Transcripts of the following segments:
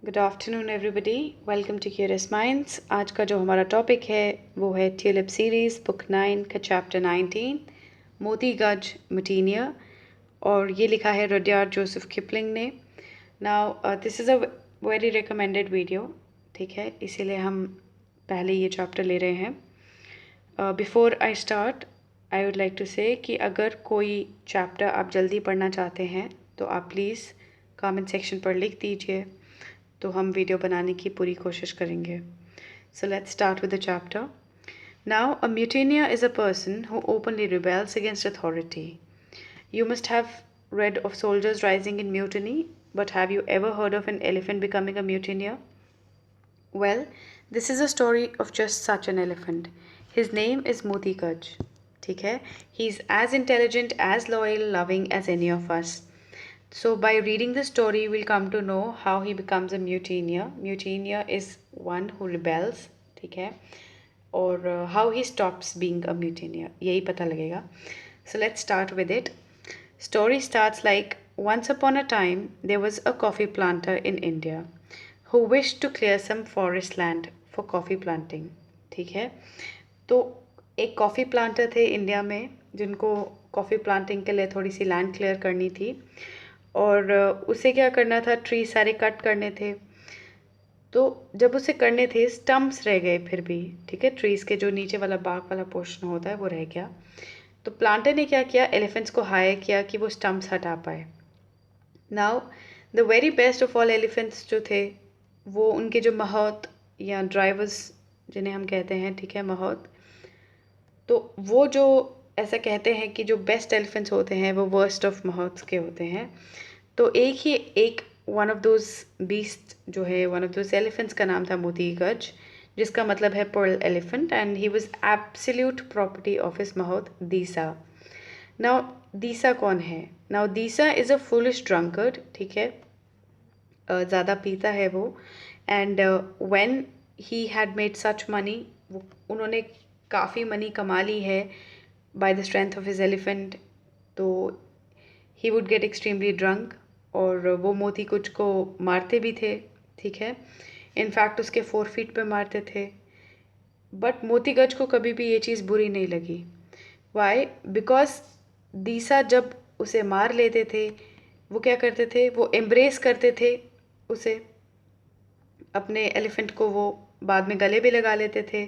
Good afternoon everybody, welcome to curious minds. आज का जो हमारा टॉपिक है वो है ट्यूलिप सीरीज़ बुक 9 का चैप्टर 19 मोती गज मुटीनिया, और ये लिखा है रुडयार्ड जोसेफ किपलिंग ने। Now this is a very recommended video, ठीक है, इसीलिए हम पहले ये चैप्टर ले रहे हैं। Before I start I would like to say कि अगर कोई चैप्टर आप जल्दी पढ़ना चाहते हैं तो आप प्लीज़ कमेंट सेक्शन पर लिख दीजिए, तो हम वीडियो बनाने की पूरी कोशिश करेंगे। So let's start with the chapter. Now, a mutineer is a person who openly rebels against authority. You must have read of soldiers rising in mutiny, but have you ever heard of an elephant becoming a mutineer? Well, this is a story of just such an elephant. His name is Moti Gaj. ठीक है? He's as intelligent, as loyal, loving as any of us. So by reading the story, we'll come to know how he becomes a mutineer. Mutineer is one who rebels, ठीक है? और how he stops being a mutineer, यही पता लगेगा. So let's start with it. Story starts like, once upon a time there was a coffee planter in India who wished to clear some forest land for coffee planting. ठीक है? तो एक coffee planter थे India में जिनको coffee planting के लिए थोड़ी सी लैंड क्लियर करनी थी, और उसे क्या करना था, ट्री सारे कट करने थे। तो जब उसे करने थे स्टम्प्स रह गए फिर भी, ठीक है, ट्रीज़ के जो नीचे वाला बाग वाला पोर्शन होता है वो रह गया। तो प्लांटर ने क्या किया, एलिफेंट्स को हायर किया कि वो स्टम्प्स हटा पाए। Now the very best of all elephants जो थे वो उनके जो महौत या ड्राइवर्स जिन्हें हम कहते हैं, ठीक है, महौत, तो वो जो ऐसा कहते हैं कि जो बेस्ट एलिफेंट्स होते हैं वो वर्स्ट ऑफ महौत्स के होते हैं। तो एक वन ऑफ दोज बीस्ट जो है, वन ऑफ दोज एलिफेंट्स का नाम था मोती गज, जिसका मतलब है pearl elephant, and he was absolute property of his mahout Deesa. Now Deesa कौन है? Now Deesa is a foolish drunkard, ठीक है, ज़्यादा पीता है वो, and when he had made such money, उन्होंने काफ़ी मनी कमा ली है by the strength of his elephant, तो he would get extremely drunk, और वो मोती कुछ को मारते भी थे, ठीक है, इनफैक्ट उसके 4 फीट पे मारते थे। बट मोती गज को कभी भी ये चीज़ बुरी नहीं लगी। वाई? बिकॉज दीसा जब उसे मार लेते थे वो क्या करते थे, वो एम्ब्रेस करते थे उसे, अपने एलिफेंट को वो बाद में गले भी लगा लेते थे,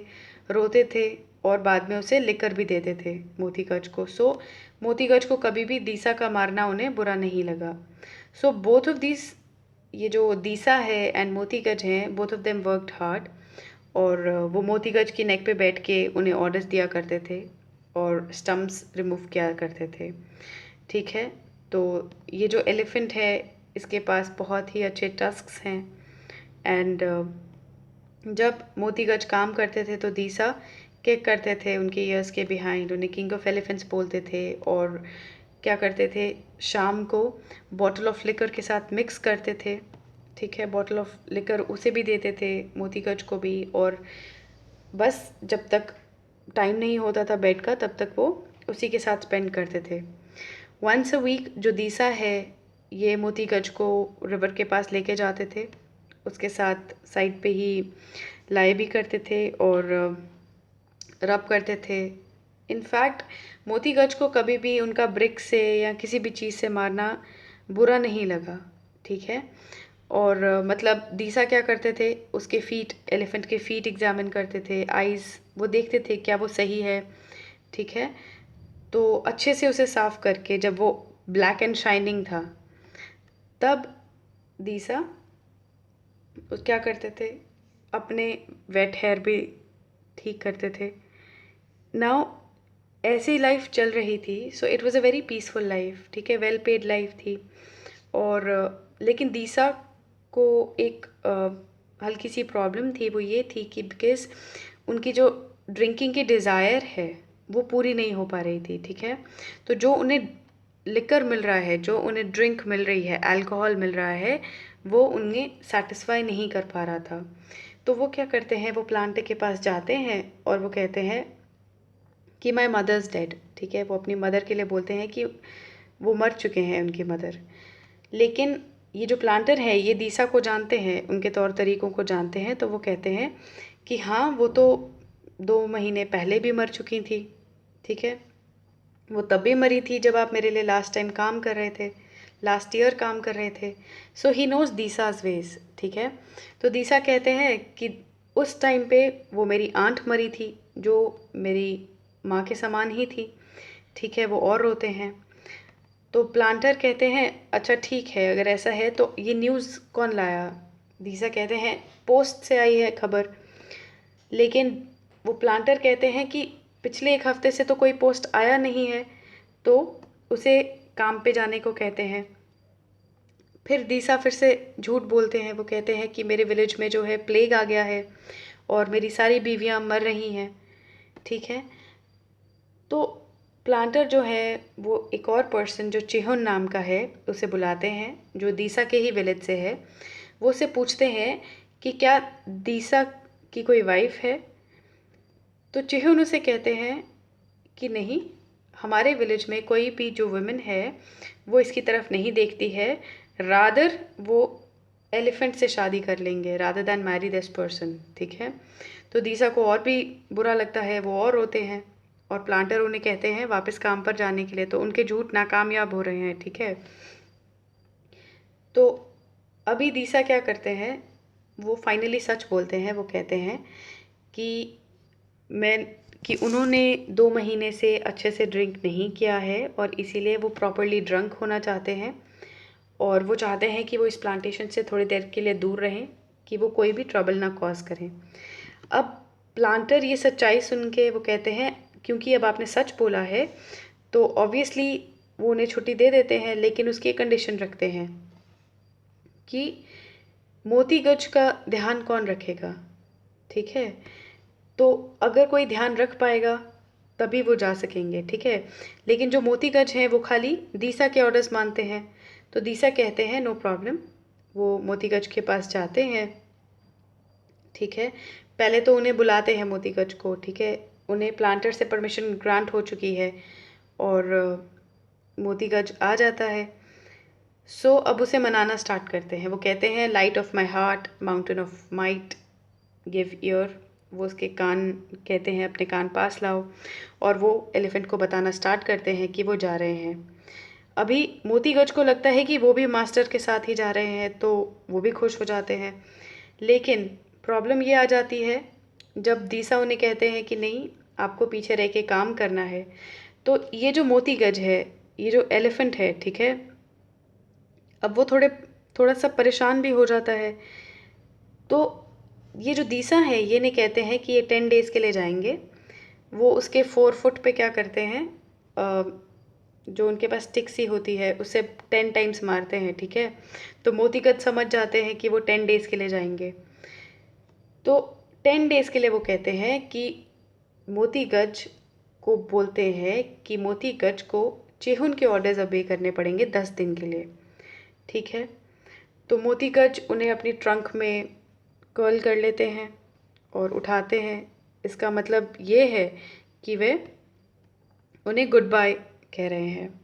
रोते थे, और बाद में उसे लिकर भी देते थे मोती गज को। सो मोती गज को कभी भी दीसा का मारना उन्हें बुरा नहीं लगा। सो बोथ ऑफ दिस, ये जो दीसा है एंड मोती गज हैं, both of them worked hard, और वो मोती गज की नेक पे बैठ के उन्हें ऑर्डर्स दिया करते थे और स्टम्प्स रिमूव किया करते थे, ठीक है। तो ये जो एलिफेंट है इसके पास बहुत ही अच्छे टस्क्स हैं, एंड जब मोती गज काम करते थे तो दीसा किक करते थे उनके ईयर्स के बिहाइंड, उन्हें किंग ऑफ एलिफेंट्स बोलते थे, और क्या करते थे, शाम को बॉटल ऑफ लिकर के साथ मिक्स करते थे, ठीक है, बॉटल ऑफ लिकर उसे भी देते थे, मोती गज को भी, और बस जब तक टाइम नहीं होता था बेड का तब तक वो उसी के साथ स्पेंड करते थे। वंस अ वीक जो दीसा है ये मोती गज को रिवर के पास लेके जाते थे, उसके साथ साइड पे ही लाए भी करते थे और रब करते थे। इनफैक्ट मोती गज को कभी भी उनका ब्रिक से या किसी भी चीज़ से मारना बुरा नहीं लगा, ठीक है। और मतलब दीसा क्या करते थे, उसके फीट, एलिफेंट के फीट एग्जामिन करते थे, आइज़ वो देखते थे क्या वो सही है, ठीक है। तो अच्छे से उसे साफ करके जब वो ब्लैक एंड शाइनिंग था तब दीसा क्या करते थे, अपने वेट हेयर भी ठीक करते थे। नाउ ऐसी लाइफ चल रही थी, so it was a very peaceful life, ठीक है, वेल पेड लाइफ थी। और लेकिन दीसा को एक हल्की सी प्रॉब्लम थी, वो ये थी कि बिकॉज उनकी जो ड्रिंकिंग की डिज़ायर है वो पूरी नहीं हो पा रही थी, ठीक है। तो जो उन्हें लिकर मिल रहा है, जो उन्हें ड्रिंक मिल रही है, अल्कोहल मिल रहा है, वो उन्हें सेटिस्फाई नहीं कर पा रहा था। तो वो क्या करते हैं, वो प्लांटर के पास जाते हैं और वो कहते हैं कि माई मदर्स डेड, ठीक है, वो अपनी मदर के लिए बोलते हैं कि वो मर चुके हैं उनकी मदर। लेकिन ये जो प्लांटर है ये दीसा को जानते हैं, उनके तौर तरीक़ों को जानते हैं, तो वो कहते हैं कि हाँ वो तो 2 महीने पहले भी मर चुकी थी, ठीक है, वो तब भी मरी थी जब आप मेरे लिए लास्ट टाइम काम कर रहे थे, लास्ट ईयर काम कर रहे थे। सो ही नोज़ दीसाज वेज, ठीक है। तो दीसा कहते हैं कि उस टाइम पे वो मेरी आंट मरी थी जो मेरी माँ के समान ही थी, ठीक है, वो और रोते हैं। तो प्लांटर कहते हैं अच्छा ठीक है, अगर ऐसा है तो ये न्यूज़ कौन लाया? दीसा कहते हैं पोस्ट से आई है खबर। लेकिन वो प्लांटर कहते हैं कि पिछले 1 हफ्ते से तो कोई पोस्ट आया नहीं है, तो उसे काम पे जाने को कहते हैं। फिर दीसा फिर से झूठ बोलते हैं, वो कहते हैं कि मेरे विलेज में जो है प्लेग आ गया है और मेरी सारी बीवियां मर रही हैं, ठीक है। तो प्लांटर जो है वो एक और पर्सन जो चिहुन नाम का है उसे बुलाते हैं, जो दीसा के ही विलेज से है। वो उसे पूछते हैं कि क्या दीसा की कोई वाइफ है? तो चिहुन उसे कहते हैं कि नहीं, हमारे विलेज में कोई भी जो वुमेन है वो इसकी तरफ नहीं देखती है, रादर वो एलिफेंट से शादी कर लेंगे rather than Mary this person, ठीक है। तो दीसा को और भी बुरा लगता है, वो और रोते हैं और प्लांटर उन्हें कहते हैं वापस काम पर जाने के लिए, तो उनके झूठ नाकामयाब हो रहे हैं, ठीक है। तो अभी दीसा क्या करते हैं, वो फाइनली सच बोलते हैं। वो कहते हैं कि उन्होंने 2 महीने से अच्छे से ड्रिंक नहीं किया है और इसीलिए वो प्रॉपर्ली ड्रंक होना चाहते हैं और वो चाहते हैं कि वो इस प्लांटेशन से थोड़ी देर के लिए दूर रहें, कि वो कोई भी ट्रबल ना कॉज करें। अब प्लांटर ये सच्चाई सुन के वो कहते हैं क्योंकि अब आपने सच बोला है तो ऑब्वियसली वो उन्हें छुट्टी दे देते हैं, लेकिन उसकी एक कंडीशन रखते हैं कि मोती गज का ध्यान कौन रखेगा, ठीक है। तो अगर कोई ध्यान रख पाएगा तभी वो जा सकेंगे, ठीक है। लेकिन जो मोती गज हैं वो खाली दीसा के ऑर्डर्स मानते हैं। तो दीसा कहते हैं नो प्रॉब्लम, वो मोती गज के पास जाते हैं, ठीक है। पहले तो उन्हें बुलाते हैं मोती गज को, ठीक है, उन्हें प्लांटर से परमिशन ग्रांट हो चुकी है और मोती गज आ जाता है। सो अब उसे मनाना स्टार्ट करते हैं। वो कहते हैं light of my heart, mountain of might, give year. वो उसके कान कहते हैं अपने कान पास लाओ, और वो एलिफेंट को बताना स्टार्ट करते हैं कि वो जा रहे हैं। अभी मोती गज को लगता है कि वो भी मास्टर के साथ ही जा रहे हैं, तो वो भी खुश हो जाते हैं। लेकिन प्रॉब्लम ये आ जाती है जब दीसा उन्हें कहते हैं कि नहीं, आपको पीछे रह के काम करना है। तो ये जो मोती गज है, ये जो एलिफेंट है, ठीक है, अब वो थोड़ा सा परेशान भी हो जाता है। तो ये जो दीसा है ये नहीं कहते हैं कि ये 10 डेज़ के लिए जाएंगे। वो उसके 4 फुट पे क्या करते हैं, जो उनके पास स्टिक सी होती है उससे 10 टाइम्स मारते हैं, ठीक है। तो मोतीगज समझ जाते हैं कि वो 10 डेज़ के लिए जाएंगे। तो 10 डेज़ के लिए वो कहते हैं कि मोतीगज को बोलते हैं कि मोतीगज को चेहुन के ऑर्डर्स ओबे करने पड़ेंगे 10 दिन के लिए, ठीक है। तो मोतीगज उन्हें अपनी ट्रंक में कर्ल कर लेते हैं और उठाते हैं। इसका मतलब ये है कि वे उन्हें गुड बाय कह रहे हैं,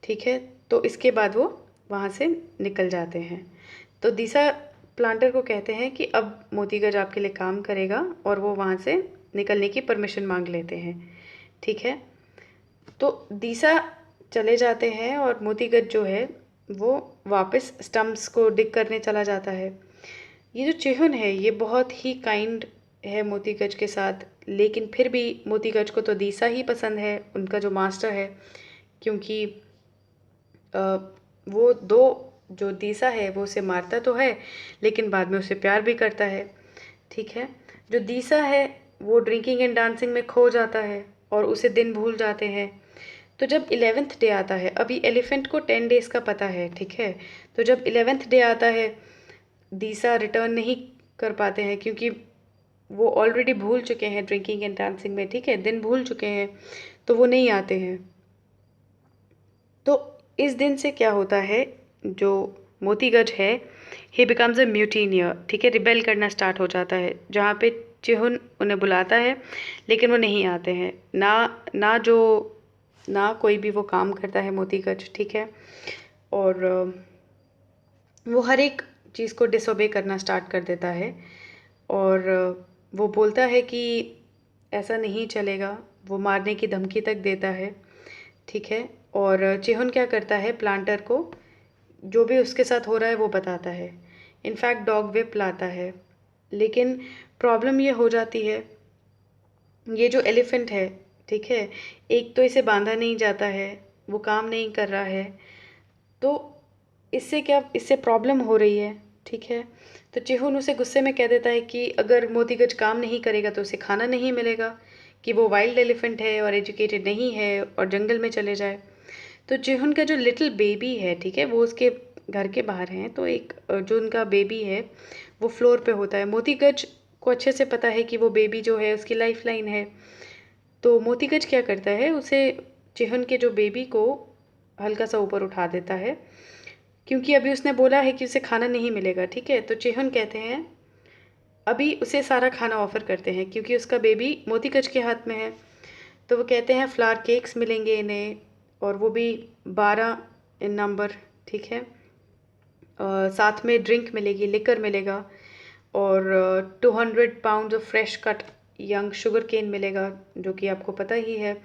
ठीक है। तो इसके बाद वो वहाँ से निकल जाते हैं। तो दीसा प्लांटर को कहते हैं कि अब मोतीगज आपके लिए काम करेगा, और वो वहाँ से निकलने की परमिशन मांग लेते हैं, ठीक है। तो दीसा चले जाते हैं और मोतीगज जो है वो वापस स्टम्प्स को डिग करने चला जाता है। ये जो चेहुन है ये बहुत ही काइंड है मोतीगज के साथ, लेकिन फिर भी मोतीगज को तो दीसा ही पसंद है, उनका जो मास्टर है, क्योंकि वो जो दीसा है वो उसे मारता तो है लेकिन बाद में उसे प्यार भी करता है, ठीक है। जो दीसा है वो ड्रिंकिंग एंड डांसिंग में खो जाता है और उसे दिन भूल जाते हैं। तो जब 11th डे आता है, अभी एलिफेंट को 10 डेज़ का पता है, ठीक है। तो जब 11th डे आता है दीसा रिटर्न नहीं कर पाते हैं क्योंकि वो ऑलरेडी भूल चुके हैं ड्रिंकिंग एंड डांसिंग में, ठीक है, दिन भूल चुके हैं, तो वो नहीं आते हैं। तो इस दिन से क्या होता है, जो मोतीगज है ही बिकम्स अ म्यूटीनियर, ठीक है, रिबेल करना स्टार्ट हो जाता है। जहाँ पे चिहुन उन्हें बुलाता है लेकिन वो नहीं आते हैं, ना कोई भी वो काम करता है मोतीगज, ठीक है। और वो हर एक चीज़ को डिसोबे करना स्टार्ट कर देता है और वो बोलता है कि ऐसा नहीं चलेगा, वो मारने की धमकी तक देता है, ठीक है। और चेहन क्या करता है, प्लांटर को जो भी उसके साथ हो रहा है वो बताता है। इनफैक्ट डॉग whip लाता है, लेकिन प्रॉब्लम ये हो जाती है, ये जो एलिफेंट है, ठीक है, एक तो इसे बांधा नहीं जाता है, वो काम नहीं कर रहा है, तो इससे प्रॉब्लम हो रही है, ठीक है। तो चेहुन उसे गुस्से में कह देता है कि अगर मोतीगज काम नहीं करेगा तो उसे खाना नहीं मिलेगा, कि वो वाइल्ड एलिफेंट है और एजुकेटेड नहीं है और जंगल में चले जाए। तो चेहुन का जो लिटिल बेबी है, ठीक है, वो उसके घर के बाहर हैं, तो एक जो उनका बेबी है वो फ्लोर पे होता है। मोतीगज को अच्छे से पता है कि वो बेबी जो है उसकी लाइफ लाइन है। तो मोतीगज क्या करता है, उसे चेहन के जो बेबी को हल्का सा ऊपर उठा देता है, क्योंकि अभी उसने बोला है कि उसे खाना नहीं मिलेगा, ठीक है। तो चेहन कहते हैं, अभी उसे सारा खाना ऑफ़र करते हैं क्योंकि उसका बेबी मोतीगज के हाथ में है। तो वो कहते हैं फ्लावर केक्स मिलेंगे इन्हें, और वो भी 12 इन नंबर, ठीक है। साथ में ड्रिंक मिलेगी, लिकर मिलेगा, और 200 pounds of fresh cut young sugar cane मिलेगा, जो कि आपको पता ही है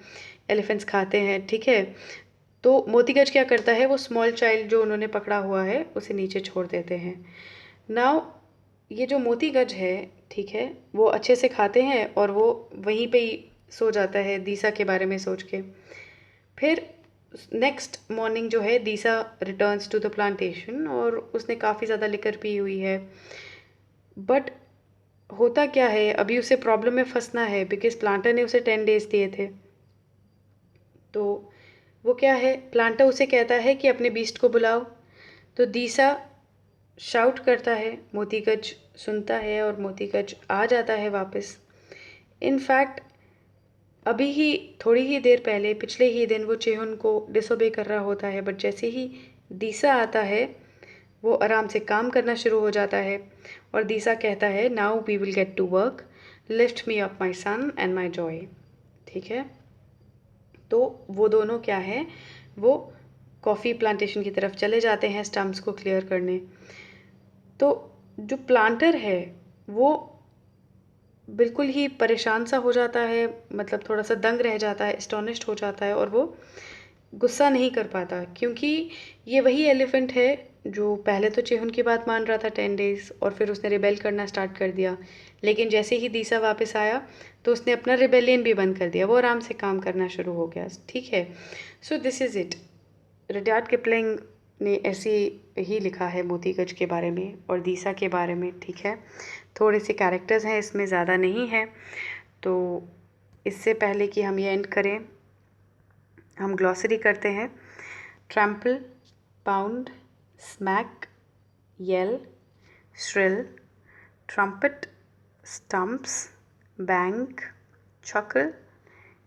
एलिफेंट्स खाते हैं, ठीक है। तो मोतीगज क्या करता है, वो स्मॉल चाइल्ड जो उन्होंने पकड़ा हुआ है उसे नीचे छोड़ देते हैं। नाउ ये जो मोतीगज है, ठीक है, वो अच्छे से खाते हैं और वो वहीं पे ही सो जाता है दीसा के बारे में सोच के। फिर नेक्स्ट मॉर्निंग जो है, दीसा रिटर्न्स टू द प्लांटेशन और उसने काफ़ी ज़्यादा लिकर पी हुई है। बट होता क्या है, अभी उसे प्रॉब्लम में फंसना है बिकॉज प्लांटर ने उसे 10 days दिए थे। तो वो क्या है, प्लांटर उसे कहता है कि अपने बीस्ट को बुलाओ। तो दीसा शाउट करता है, मोतीगज सुनता है और मोतीगज आ जाता है वापस। इनफैक्ट अभी ही थोड़ी ही देर पहले, पिछले ही दिन, वो चेहुन को डिसोबे कर रहा होता है, बट जैसे ही दीसा आता है वो आराम से काम करना शुरू हो जाता है। और दीसा कहता है, now we will get to work, lift me up my son and my joy, ठीक है। तो वो दोनों क्या है, वो कॉफ़ी प्लांटेशन की तरफ चले जाते हैं स्टम्प्स को क्लियर करने। तो जो प्लांटर है वो बिल्कुल ही परेशान सा हो जाता है, मतलब थोड़ा सा दंग रह जाता है, एस्टोनिश्ड हो जाता है, और वो गुस्सा नहीं कर पाता, क्योंकि ये वही एलिफेंट है जो पहले तो चेहुन की बात मान रहा था 10 days, और फिर उसने रिबेल करना स्टार्ट कर दिया। लेकिन जैसे ही दीसा वापस आया तो उसने अपना रिबेलियन भी बंद कर दिया, वो आराम से काम करना शुरू हो गया, ठीक है। So this is it. Rudyard Kipling ने ऐसे ही लिखा है मोतीगज के बारे में और दीसा के बारे में, ठीक है। थोड़े से कैरेक्टर्स हैं इसमें, ज़्यादा नहीं है। तो इससे पहले कि हम ये एंड करें, हम ग्लॉसरी करते हैं। Trample, pound, smack, yell, shrill, trumpet, stumps, bank, chuckle,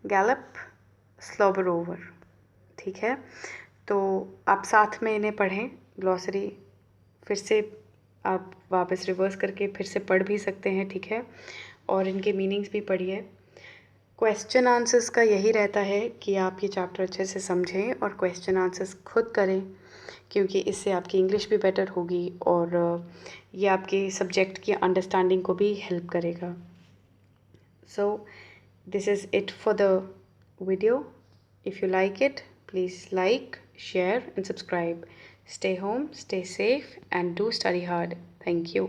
gallop, slobber over, ठीक है। तो आप साथ में इन्हें पढ़ें, ग्लॉसरी फिर से आप वापस रिवर्स करके फिर से पढ़ भी सकते हैं, ठीक है। और इनके मीनिंग्स भी पढ़िए। क्वेश्चन आंसर्स का यही रहता है कि आप ये चैप्टर अच्छे से समझें और क्वेश्चन आंसर्स खुद करें, क्योंकि इससे आपकी इंग्लिश भी बेटर होगी और ये आपके सब्जेक्ट की अंडरस्टैंडिंग को भी हेल्प करेगा। So this is it for the video. If you like it, please like, share and subscribe. Stay home, stay safe and do study hard. Thank you.